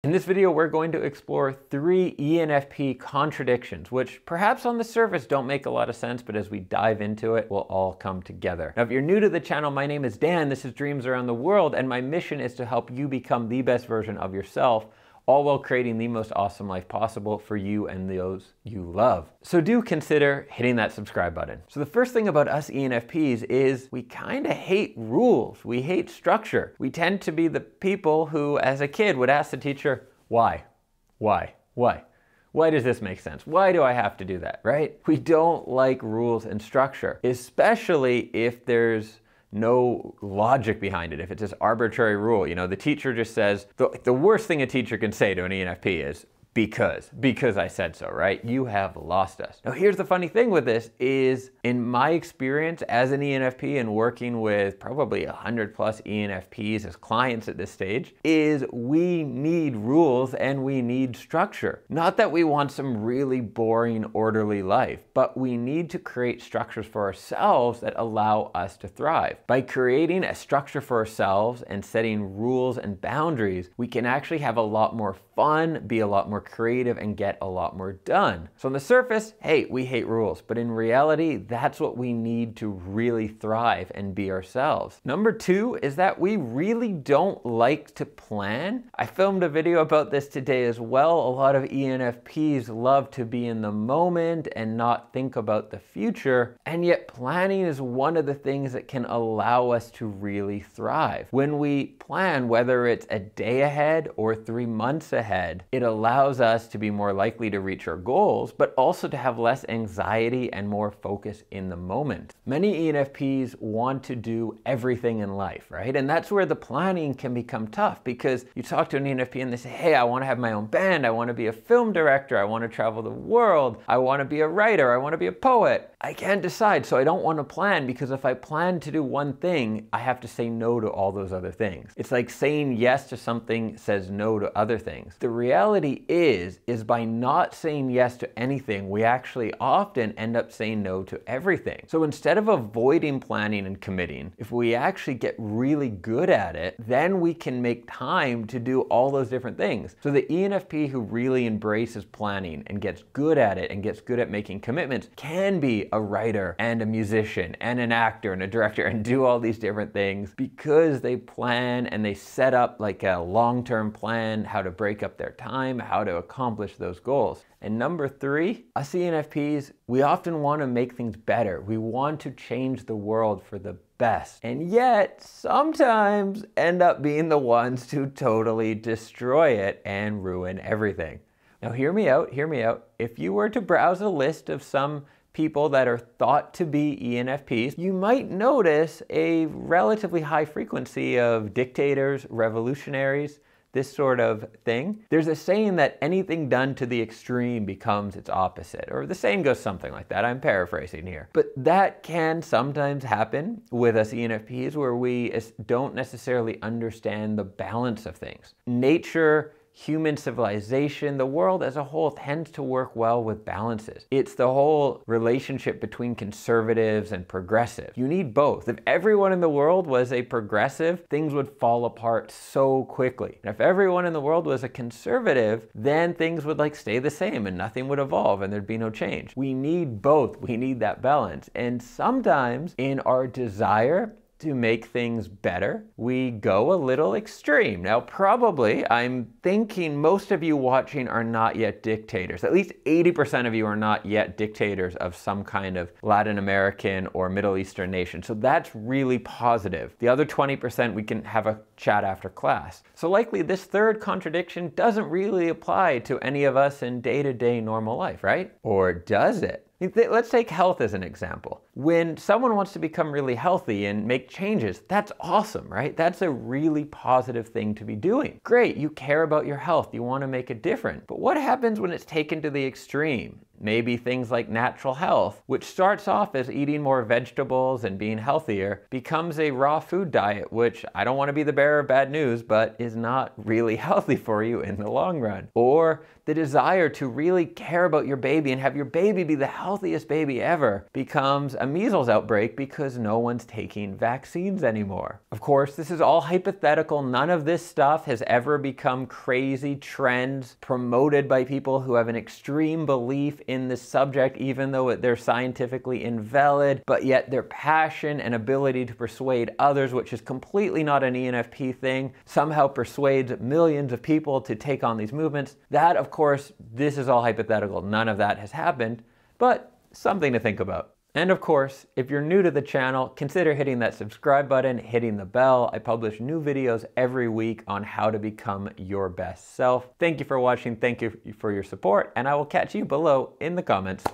In this video, we're going to explore 3 ENFP contradictions, which perhaps on the surface don't make a lot of sense, but as we dive into it, will all come together. Now, if you're new to the channel, my name is Dan, this is Dreams Around the World, and my mission is to help you become the best version of yourself, all while creating the most awesome life possible for you and those you love. So do consider hitting that subscribe button. So the first thing about us ENFPs is we kind of hate rules. We hate structure. We tend to be the people who, as a kid, would ask the teacher, why? Why? Why? Why does this make sense? Why do I have to do that, right? We don't like rules and structure, especially if there's no logic behind it. If it's this arbitrary rule, you know, the teacher just says, the worst thing a teacher can say to an ENFP is, because I said so, right? You have lost us. Now, here's the funny thing with this is, in my experience as an ENFP and working with probably 100 plus ENFPs as clients at this stage, is we need rules and we need structure. Not that we want some really boring, orderly life, but we need to create structures for ourselves that allow us to thrive. By creating a structure for ourselves and setting rules and boundaries, we can actually have a lot more fun, be a lot more creative, and get a lot more done. So on the surface, hey, we hate rules, but in reality, that's what we need to really thrive and be ourselves. Number 2 is that we really don't like to plan. I filmed a video about this today as well. A lot of ENFPs love to be in the moment and not think about the future, and yet planning is one of the things that can allow us to really thrive. When we plan, whether it's a day ahead or 3 months ahead, it allows us to be more likely to reach our goals, but also to have less anxiety and more focus in the moment. Many ENFPs want to do everything in life, right? And that's where the planning can become tough, because you talk to an ENFP and they say, hey, I want to have my own band, I want to be a film director, I want to travel the world, I want to be a writer, I want to be a poet. I can't decide, so I don't want to plan, because if I plan to do one thing, I have to say no to all those other things. It's like saying yes to something says no to other things. The reality is by not saying yes to anything, we actually often end up saying no to everything. So instead of avoiding planning and committing, if we actually get really good at it, then we can make time to do all those different things. So the ENFP who really embraces planning and gets good at it and gets good at making commitments can be a writer and a musician and an actor and a director and do all these different things because they plan and they set up like a long-term plan, how to break up their time, how to accomplish those goals. And number 3, us ENFPs, we often want to make things better. We want to change the world for the best, and yet sometimes end up being the ones to totally destroy it and ruin everything. Now hear me out, hear me out. If you were to browse a list of some people that are thought to be ENFPs, you might notice a relatively high frequency of dictators, revolutionaries, this sort of thing. There's a saying that anything done to the extreme becomes its opposite, or the saying goes something like that. I'm paraphrasing here. But that can sometimes happen with us ENFPs, where we don't necessarily understand the balance of things. Nature, human civilization, the world as a whole tends to work well with balances. It's the whole relationship between conservatives and progressives. You need both. If everyone in the world was a progressive, things would fall apart so quickly. And if everyone in the world was a conservative, then things would like stay the same and nothing would evolve and there'd be no change. We need both. We need that balance. And sometimes in our desire to make things better, we go a little extreme. Now, probably, I'm thinking most of you watching are not yet dictators. At least 80% of you are not yet dictators of some kind of Latin American or Middle Eastern nation. So that's really positive. The other 20%, we can have a chat after class. So likely this third contradiction doesn't really apply to any of us in day-to-day normal life, right? Or does it? Let's take health as an example. When someone wants to become really healthy and make changes, that's awesome, right? That's a really positive thing to be doing. Great, you care about your health, you want to make a difference. But what happens when it's taken to the extreme? Maybe things like natural health, which starts off as eating more vegetables and being healthier, becomes a raw food diet, which I don't want to be the bearer of bad news, but is not really healthy for you in the long run. Or the desire to really care about your baby and have your baby be the healthiest baby ever becomes a measles outbreak because no one's taking vaccines anymore. Of course, this is all hypothetical. None of this stuff has ever become crazy trends promoted by people who have an extreme belief in this subject, even though they're scientifically invalid, but yet their passion and ability to persuade others, which is completely not an ENFP thing, somehow persuades millions of people to take on these movements. That, of course, this is all hypothetical. None of that has happened, but something to think about. And of course, if you're new to the channel, consider hitting that subscribe button, hitting the bell. I publish new videos every week on how to become your best self. Thank you for watching. Thank you for your support, and I will catch you below in the comments.